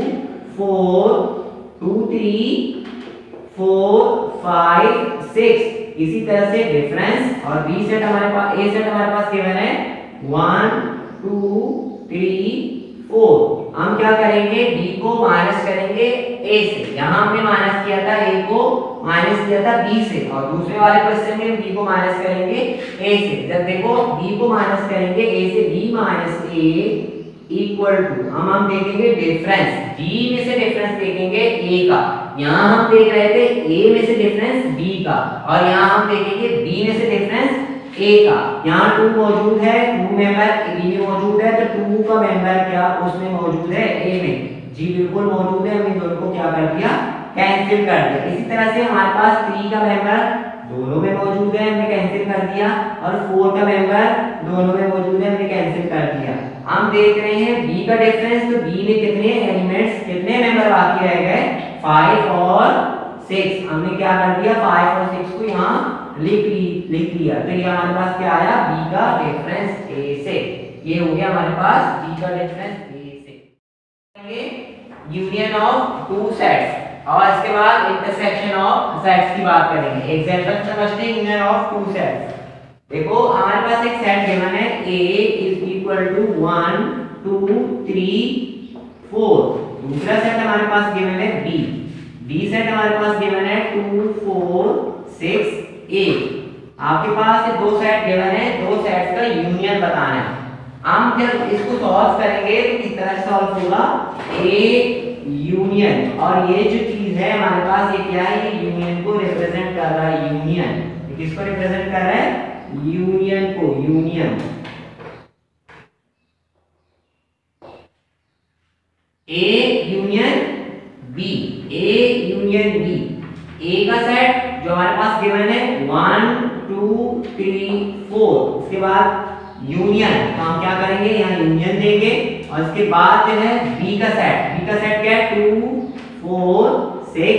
4 2 3 4 5 6। इसी तरह से डिफरेंस और b सेट हमारे पास, a सेट हमारे पास गिवन है 1 2 3 4। हम क्या करेंगे, b को माइनस करेंगे a से, यहाँ हमने माइनस किया था a को, माइनस किया था b से, और दूसरे वाले क्वेश्चन में b को माइनस करेंगे a से। जब देखो b को माइनस करेंगे a से, b minus a equal to, हम देखेंगे डिफरेंस, b में से डिफरेंस देखेंगे a का, यहाँ हम देख रहे थे a में से डिफरेंस b का, और यहाँ हम देखेंगे b में से डिफरेंस a का। यहाँ 2 मौजूद है, 2 मेंबर b में मौजूद है, तो 2 का मेंबर क्या उसमें मौजूद है, a में, जी बिल्कुल मौजूद है, हमने दोनों को क्या कर दिया, कैंसिल कर दिया। इसी तरह से हमारे पास 3 का मेंबर दोनों में मौजूद है, हमने कैंसिल कर दिया, और 4 का मेंबर दोनों में मौजूद है, हमने कैंसिल कर दिया। हम देख रहे हैं b का डिफरेंस, तो b में कितने एलिमेंट्स, कितने मेंबर बाकी रह गए, 5 और 6। हमने क्या कर दिया, 5 और 6 को यहाँ लिख लिया, तो ये हमारे पास क्या आया, b का डिफरेंस a से। ये हो गया हमारे पास b का डिफरेंस a से। यूनियन ऑफ टू सेट्स, और इसके बाद इंटरसेक्शन ऑफ सेट्स की बात करेंगे। एग्जांपल समझते हैं यूनियन ऑफ टू सेट्स। देखो हमारे पास एक सेट गिवन है a इज इक्वल टू 1 2 3 4। दूसरा सेट हमारे पास गिवन है b सेट हमारे पास गिवन है 2 4 6 8। आपके पास ये 2 सेट गिवन है, 2 सेट्स का यूनियन बताना है। हम जब इसको सॉल्व करेंगे तो किस तरह से सॉल्व होगा, a यूनियन, और ये जो चीज है हमारे पास ये क्या है, ये यूनियन को रिप्रेजेंट कर रहा है, यूनियन किसको रिप्रेजेंट कर रहा है, यूनियन को, union a union b, a union b। a का सेट जो हमारे पास गिवन है 1 2 3 4, उसके बाद यूनियन, तो हम क्या करेंगे, यहाँ यूनियन देंगे, और इसके बाद जो है b का सेट क्या है, 2 4 6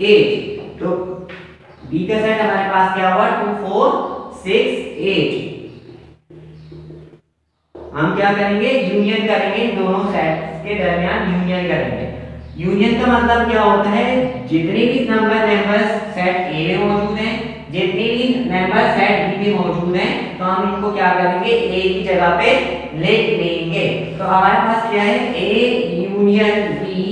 8। तो b का सेट हमारे पास क्या हुआ, 2 4 6 8। हम क्या करेंगे, यूनियन करेंगे, दोनों सेट्स के दरमियान यूनियन करेंगे। यूनियन का मतलब क्या होता है, जितने भी मेंबर्स सेट ए में मौजूद हैं, जितने भी मेंबर सेट बी में मौजूद हैं, तो हम इनको क्या करेंगे, ए की जगह पे ले लेंगे। तो हमारे पास क्या है, A union B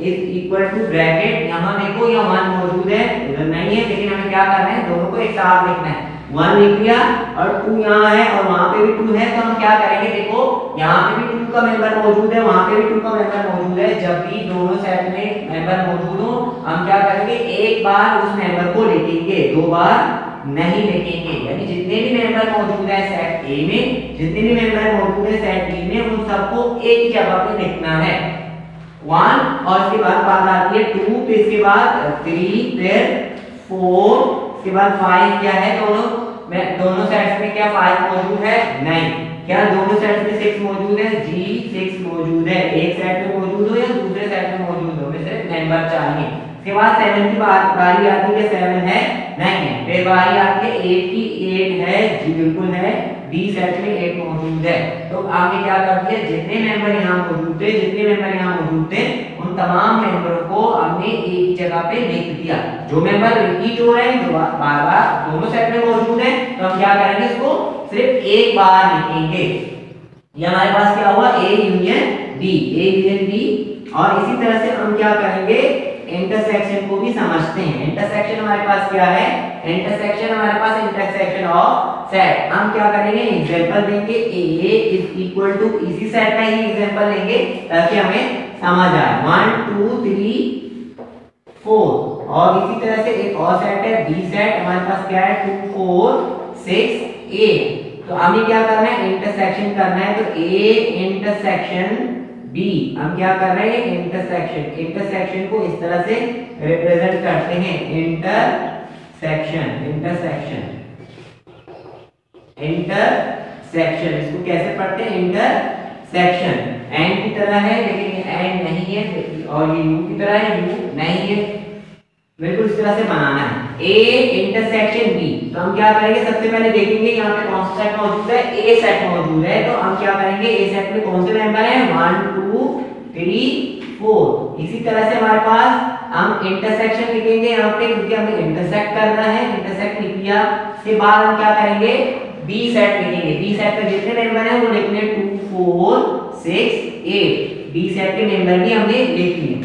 is equal to bracket, यहाँ देखो ये 1 मौजूद है, उधर नहीं है, लेकिन हमें क्या करना है, दोनों को एक साथ लिखना है। 1 लिख लिया और 2 यहाँ है और वहां पे भी 2 है, तो हम क्या करेंगे, देखो यहाँ पे भी 2 का मेंबर मौजूद है, वहां पे भी 2 का मेंबर मौजूद है। जब भी दोनों सेट में मेंबर मौजूद हो, हम क्या करेंगे, एक बार उस मेंबर को लिखेंगे, 2 बार नहीं लिखेंगे। यानी जितने भी मेंबर मौजूद है सेट ए में, जितने भी मेंबर मौजूद है सेट बी में, उन सबको एक ही जगह पे लिखना है। 1 और इसके बाद बात आती है 2, फिर इसके बाद 3, फिर 4, इसके बाद 5 क्या है, दोनों सेट्स में क्या 5 मौजूद है, नहीं। क्या दोनों सेट्स में 6 मौजूद है, जी 6 मौजूद है। एक सेट में मौजूद हो या दूसरे सेट में मौजूद हो, में से मेंबर चाहिए। इसके बाद 7 की बारी आती है, 7 है, नहीं है। फिर बारी आती है 8 की, 8 है, जी बिल्कुल है, बी सेट में 8 मौजूद है। तो आपने क्या कर दिया, जितने मेंबर यहाँ मौजूद थे, जितने मेंबर यहाँ मौजूद थे, उन तमाम मेंबरों को हमने एक ही जगह पे लिख दिया। जो मेंबर रिपीट हो रहे हैं, जो बार-बार दोनों सेट में मौजूद हैं, तो हम क्या करेंगे, इसको सिर्फ एक बार लिखेंगे। ये हमारे पास क्या हुआ, A union B, A union B. और इसी तरह से हम क्या करेंगे, इंटरसेक्शन को भी समझते हैं। इंटरसेक्शन हमारे पास क्या है, इंटरसेक्शन हमारे पास इंटरसेक्शन ऑफ सेट। हम क्या करेंगे, एग्जांपल देंगे, ए इज इक्वल टू, इसी सेट का ही एग्जांपल लेंगे ताकि हमें समझ आए। 1 2 3 4। और इसी तरह से एक और सेट है, बी सेट, हमारे पास क्या है, 2 4 6 8। तो हमें क्या करना है, इंटरसेक्शन करना है। तो ए इंटरसेक्शन बी, हम क्या कर रहे हैं, इंटरसेक्शन को इस तरह से रिप्रेजेंट करते हैं, इंटरसेक्शन। इसको कैसे पढ़ते हैं, इंटरसेक्शन। एंड की तरह है, लेकिन ये एंड नहीं है, और ये यू की तरह है, यू नहीं है, बिल्कुल इस तरह से बनाना है। ए इंटरसेक्शन बी, तो हम क्या करेंगे, सबसे पहले देखेंगे यहाँ पे कौन सा सेट मौजूद है, ए सेट मौजूद है। तो हम क्या करेंगे, ए सेट में कौन से मेंबर हैं, 1 2 3 4। इसी तरह से हमारे पास हम इंटरसेक्शन लिखेंगे यहाँ पे, क्योंकि हमें इंटरसेक्ट करना है, इंटरसेक्ट लिख लिया। इसके बाद हम क्या करेंगे, बी सेट लिखेंगे। बी सेट में जितने मेंबर हैं वो लिखने 2 4 6 8। बी सेट के मेंबर भी हमने लिख लिए।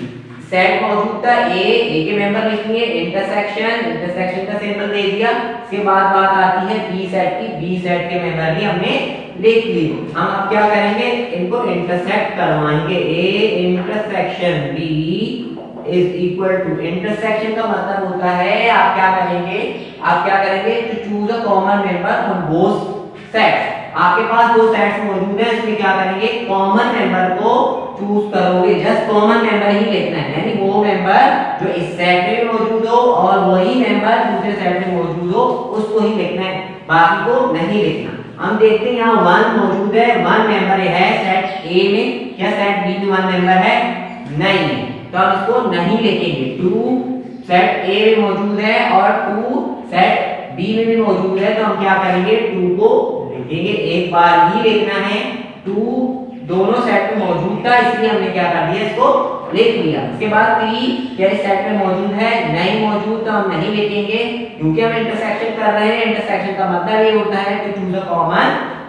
सेट मौजूद था ए के मेंबर लिखेंगे, इंटरसेक्शन का सिंबल दे दिया। इसके बाद बात आती है बी सेट की, बी सेट के मेंबर भी हमने लिख लिए। हम अब क्या करेंगे, इनको इंटरसेक्ट करवाएंगे। A intersection B is equal to, intersection का मतलब होता है आप क्या करेंगे, to choose a common member on both sets. आपके पास दो सेट्स मौजूद हैं, इसमें क्या करेंगे, कॉमन मेंबर को चूज करोगे। जस्ट कॉमन मेंबर ही लिखना है, यानी वो मेंबर जो इस सेट में मौजूद हो और वही मेंबर दूसरे सेट में मौजूद हो, उसको ही लिखना है, बाकी को नहीं लिखना। हम देखते हैं यहाँ 1 मौजूद है, 1 मेंबर है सेट ए में। क्या सेट बी में 1 मेंबर है, नहीं है, तो हम इसको नहीं लिखेंगे। 2 सेट ए में मौजूद है और 2 सेट बी में भी मौजूद है, तो हम क्या करेंगे, 2 को लिखेंगे, एक बार ही लिखना है। 2 दोनों सेट में मौजूद था, इसलिए हमने क्या कर दिया, इसको लिख लिया। इसके बाद 3 क्या इस सेट में मौजूद है, नहीं मौजूद, तो हम नहीं लिखेंगे, क्योंकि हम इंटरसेक्शन कर रहे हैं। इंटरसेक्शन का मतलब ये होता है कि चूज अ कॉमन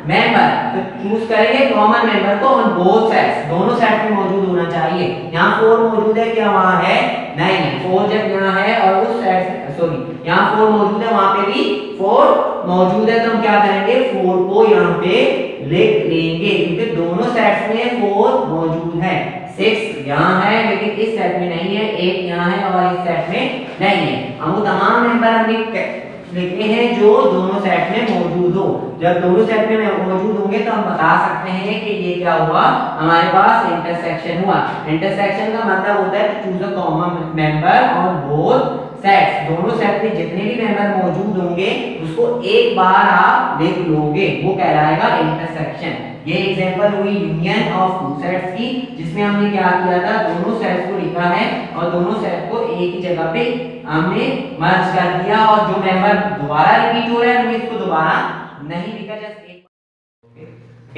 मेंबर, तो चूज करेंगे कॉमन मेंबर को ऑन बोथ सेट्स, दोनों सेट में मौजूद होना चाहिए। यहाँ 4 मौजूद है, क्या वहां है, नहीं है। 4 जब यहाँ है और उस सेट, सॉरी यहाँ 4 मौजूद है, वहां पे भी 4 मौजूद है, तो हम क्या करेंगे, 4 को यहाँ पे लिख लेंगे, क्योंकि दोनों सेट्स में 4 मौजूद है। 6 यहाँ है लेकिन इस सेट में नहीं है, 8 यहाँ है और इस सेट में नहीं है। हम वो तमाम मेंबर हमने लिखे हैं जो दोनों सेट में मौजूद हो। जब दोनों सेट में मौजूद होंगे तो हम बता सकते हैं कि ये क्या हुआ, हमारे पास इंटरसेक्शन हुआ। इंटरसेक्शन का मतलब होता है choose a common member on both sets, दोनों सेट में जितने भी मेंबर मौजूद होंगे उसको एक बार आप लिख लोगे, वो कहलाएगा इंटरसेक्शन। ये एग्जांपल हुई यूनियन ऑफ टू सेट्स की, जिसमें हमने क्या किया था, दोनों सेट्स को लिखा है और दोनों सेट को एक ही जगह पे हमने मर्ज कर दिया, और जो मेंबर दोबारा रिपीट हो रहा है हमने इसको दोबारा नहीं लिखा, जस्ट एक।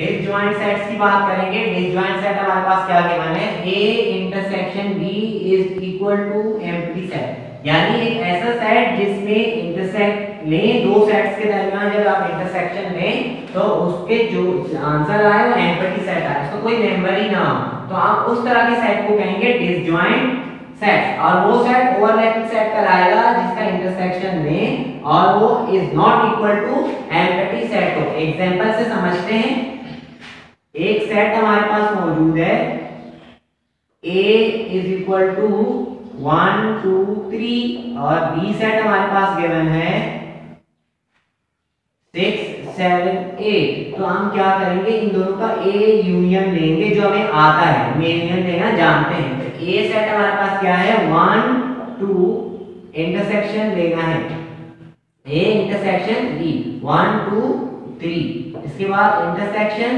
डिसजॉइंट सेट्स की बात करेंगे। डिसजॉइंट सेट हमारे पास क्या गिवन है, A intersection B is equal to empty set, यानी एक ऐसा सेट जिसमें इंटरसेक्ट लें दो सेट्स के दरमियान जब आप इंटरसेक्शन लें तो उसके जो आंसर आए वो एम्प्टी सेट आए, उसको कोई मेंबर ही ना हो, तो आप उस तरह के सेट को कहेंगे डिसजॉइंट सेट। और वो सेट ओवरलैपिंग सेट कहलाएगा जिसका इंटरसेक्शन में और वो is not equal to empty set हो। एग्जांपल से समझते हैं। एक सेट हमारे पास मौजूद है A इज इक्वल टू 1 2 3 और B सेट हमारे पास गिवन है 6 7 8। तो हम क्या करेंगे, इन दोनों का A यूनियन लेंगे जो हमें आता है, हम यूनियन लेना जानते हैं। तो A सेट हमारे पास क्या है 1 2 इंटरसेक्शन लेना है A इंटरसेक्शन B 1 2 3। इसके बाद इंटरसेक्शन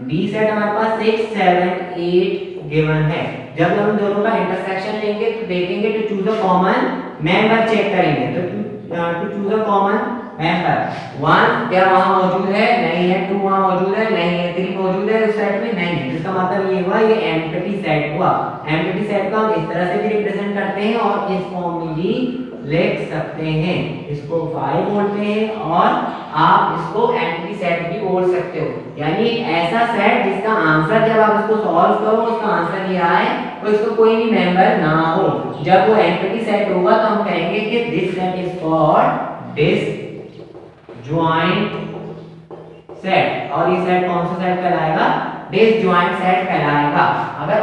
B सेट हमारे पास 6 7 8 गिवन है। जब हम दोनों का इंटरसेक्शन लेंगे तो देखेंगे to choose a common member check करेंगे। तो to choose a common member 1 क्या वहां मौजूद है, नहीं है। 2 वहां मौजूद है, नहीं है। 3 मौजूद है उस सेट में, नहीं है। इसका मतलब ये हुआ ये एम्प्टी सेट हुआ। एम्प्टी सेट को हम इस तरह से भी रिप्रेजेंट करते हैं और इस फॉर्म में भी लिख सकते हैं। इसको 5 बोलते हैं और आप इसको एम्प्टी सेट भी बोल सकते हो, यानी एक ऐसा सेट जिसका आंसर जब आप इसको सॉल्व करो उसका आंसर ये आए तो इसको कोई भी मेंबर ना हो। जब वो एम्प्टी सेट होगा तो हम कहेंगे कि this set is called disjoint set. और ये सेट कौन सा सेट कहलाएगा, डिसजॉइंट सेट कहलाएगा। अगर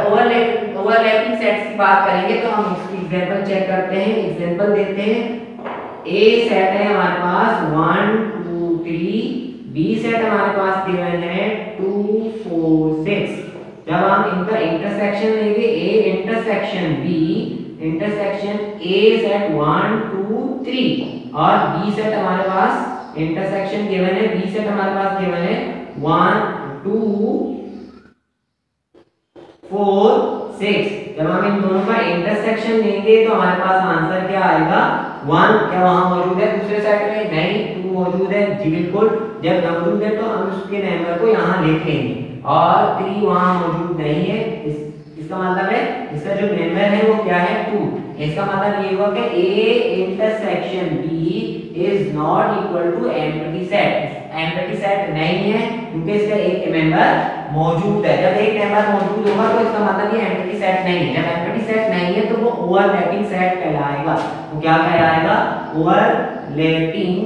ओवरलैपिंग सेट्स की बात करेंगे तो हम इसकी एग्जांपल चेक करते हैं, एग्जांपल देते हैं। A सेट है हमारे पास 1 2 3, B सेट हमारे पास गिवन है 2 4 6। जब हम इनका इंटरसेक्शन लेंगे A intersection B intersection A set 1 2 3 और B सेट हमारे पास इंटरसेक्शन गिवन है B सेट हमारे पास गिवन है 1 2 4 6। जब हम इन दोनों का इंटरसेक्शन लेंगे तो हमारे पास आंसर क्या आएगा 1 क्या वहां मौजूद है दूसरे सेट में, नहीं। 2 मौजूद है जी बिल्कुल, जब मौजूद है तो हम उसके मेंबर को यहां लिख लेंगे और 3 वहां मौजूद नहीं है। इसका मतलब है इसका जो मेंबर है वो क्या है 2। इसका मतलब ये हुआ कि A intersection B is not equal to empty set. Empty set नहीं है क्योंकि इसका एक मेंबर मौजूद है। जब एक मेंबर मौजूद होगा तो इसका मतलब ये एम्प्टी सेट नहीं है। जब एम्प्टी सेट नहीं है तो वो ओवरलैपिंग सेट कहलाएगा। वो क्या कहलाएगा, ओवरलैपिंग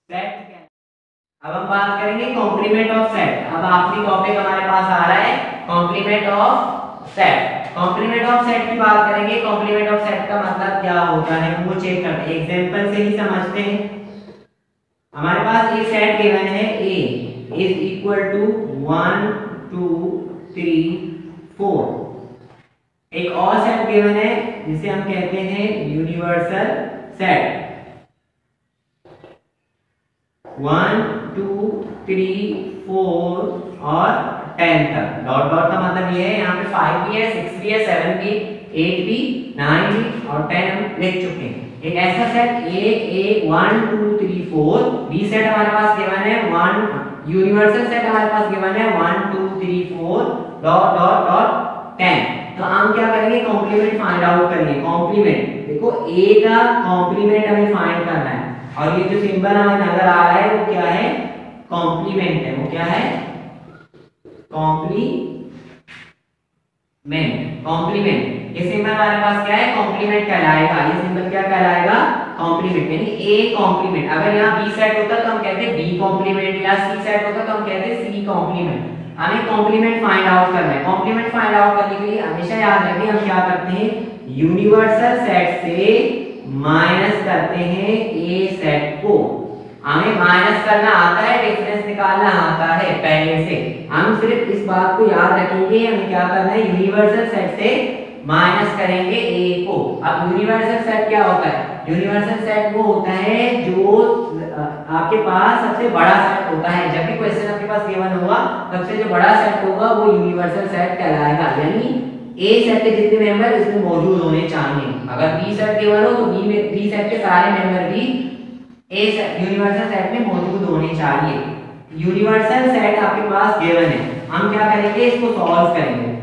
सेट। अब हम बात करेंगे कॉम्प्लीमेंट ऑफ सेट। अब आखिरी टॉपिक हमारे पास आ रहा है complement of set. Complement of set की बात करेंगे। कॉम्प्लीमेंट ऑफ सेट का मतलब क्या होता है वो चेक करते हैं, एग्जांपल से ही समझते हैं। हमारे पास एक सेट गिवन है A इज इक्वल टू 1 2 3 4। एक और सेट गिवन है जिसे हम कहते हैं यूनिवर्सल सेट 1 2 3 4 और 10 तक। डॉट डॉट का मतलब ये है यहाँ पे 5 भी है 6 भी है 7 भी 8 भी 9 भी और 10 हम लिख चुके हैं। एक ऐसा सेट A 1 2 3 4, B सेट हमारे पास गिवन है 1, यूनिवर्सल सेट हमारे पास गिवन है 1 2 3 4 डॉट डॉट डॉट 10। तो हम क्या करेंगे, कॉम्प्लीमेंट फाइंड आउट करेंगे। कॉम्प्लीमेंट देखो A का कॉम्प्लीमेंट हमें फाइंड करना है और ये जो सिंबल हमें नजर आ रहा है वो क्या है, कॉम्प्लीमेंट है। वो क्या है, कॉम्प्लीमेंट। कॉम्प्लीमेंट ये सिंबल हमारे पास क्या है, कॉम्प्लीमेंट कहलाएगा। ये सिंबल क्या कहलाएगा, कॉम्प्लीमेंट, यानी A कॉम्प्लीमेंट। अगर यहाँ B सेट होता तो हम कहते B कॉम्प्लीमेंट, या C सेट होता तो हम कहते C कॉम्प्लीमेंट। हमें कॉम्प्लीमेंट फाइंड आउट करना है। कॉम्प्लीमेंट फाइंड आउट करने के लिए हमेशा याद रखें हम क्या करते हैं, यूनिवर्सल सेट से माइनस करते हैं A सेट को। हमें माइनस करना आता है, डिफरेंस निकालना आता है पहले से। हम सिर्फ इस बात को याद रखेंगे, हमें क्या करना है, यूनिवर्सल सेट से माइनस करेंगे A को। अब यूनिवर्सल सेट क्या होता है, यूनिवर्सल सेट वो होता है जो आपके पास सबसे बड़ा सेट होता है। जब भी क्वेश्चन आपके पास गिवन होगा सबसे जो बड़ा सेट होगा वो यूनिवर्सल सेट कहलाएगा। यानी A सेट के जितने मेंबर इसमें मौजूद होने चाहिए। अगर B सेट गिवन हो तो B सेट के सारे मेंबर भी A सेट यूनिवर्सल सेट में मौजूद होने चाहिए। यूनिवर्सल सेट आपके पास गिवन है, हम क्या करेंगे इसको सॉल्व करेंगे।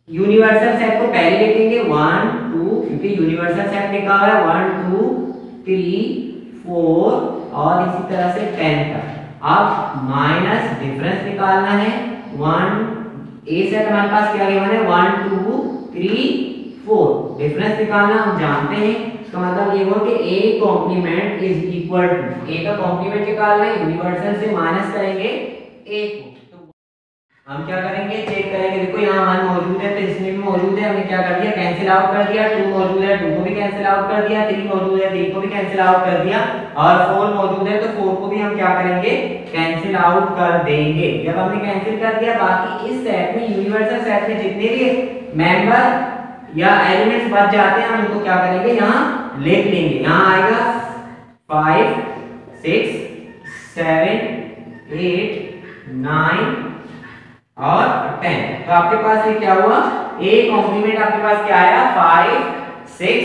यूनिवर्सल सेट को पहले लिखेंगे 1 2, क्योंकि यूनिवर्सल सेट लिखा हुआ है 1 2 3 4 और इसी तरह से 10 तक। अब माइनस डिफरेंस निकालना है। 1 ए सेट हमारे पास क्या गिवन है 1 2 3 4, डिफरेंस निकालना हम जानते हैं, इसका मतलब ये हुआ कि a complement is equal to, a का कॉम्प्लीमेंट निकालना है, यूनिवर्सल से माइनस करेंगे a को। हम क्या करेंगे चेक करेंगे, देखो यहाँ 1 मौजूद है तो इसमें भी मौजूद है, हमने क्या कर दिया कैंसिल आउट कर दिया। 2 मौजूद है 2 को भी कैंसिल आउट कर दिया। 3 मौजूद है 3 को भी कैंसिल आउट कर दिया। और 4 मौजूद है तो 4 को भी हम क्या करेंगे कैंसिल आउट कर देंगे। जब हमने कैंसिल कर दिया, बाकी इस सेट में यूनिवर्सल सेट में जितने भी मेंबर या एलिमेंट्स बच जाते हैं हम इनको क्या करेंगे यहाँ लिख लेंगे। यहाँ आएगा 5 6 7 8 9 और 10। तो आपके पास ये क्या हुआ, a कॉम्प्लीमेंट आपके पास क्या आया 5 6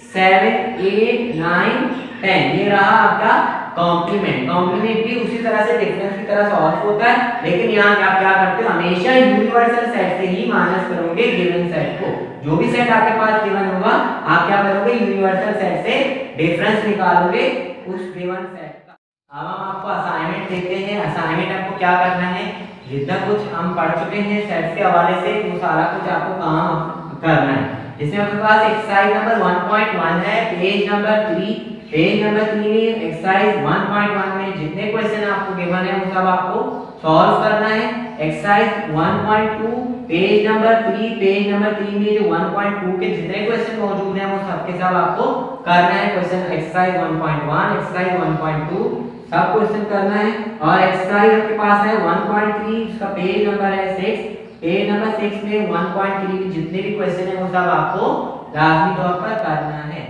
7 8 9 10, ये रहा आपका कॉम्प्लीमेंट। कॉम्प्लीमेंट भी उसी तरह से डिफरेंस की तरह सॉल्व होता है, लेकिन यहाँ आप क्या करते हो हमेशा यूनिवर्सल सेट से ही माइनस करोगे गिवन सेट को। जो भी सेट आपके पास गिवन होगा आप क्या करोगे यूनिवर्सल सेट से डिफरेंस निकालोगे उस गिवन सेट का। अब हम आपको असाइनमेंट देते हैं। असाइनमेंट आपको क्या करना है, जितना कुछ हम पढ़ चुके हैं सेट्स के हवाले से वो सारा कुछ आपको काम करना है। इसमें आपके पास एक्सरसाइज नंबर 1.1 है, पेज नंबर 3। पेज नंबर 3 में एक्सरसाइज 1.1 में जितने क्वेश्चन आपको गिवन है वो सब आपको सॉल्व करना है। Exercise 1.2 page number 3, page number 3 में जो 1.2 के जितने क्वेश्चन मौजूद हैं वो सब के सब आपको करना है। क्वेश्चन एक्सरसाइज 1.1 एक्सरसाइज 1.2 सब क्वेश्चन करना है। और एक्सरसाइज आपके पास है 1.3, उसका पेज नंबर है 6। पेज नंबर 6 में 1.3 के जितने भी क्वेश्चन है वो सब आपको लाजमी तौर पर करना है।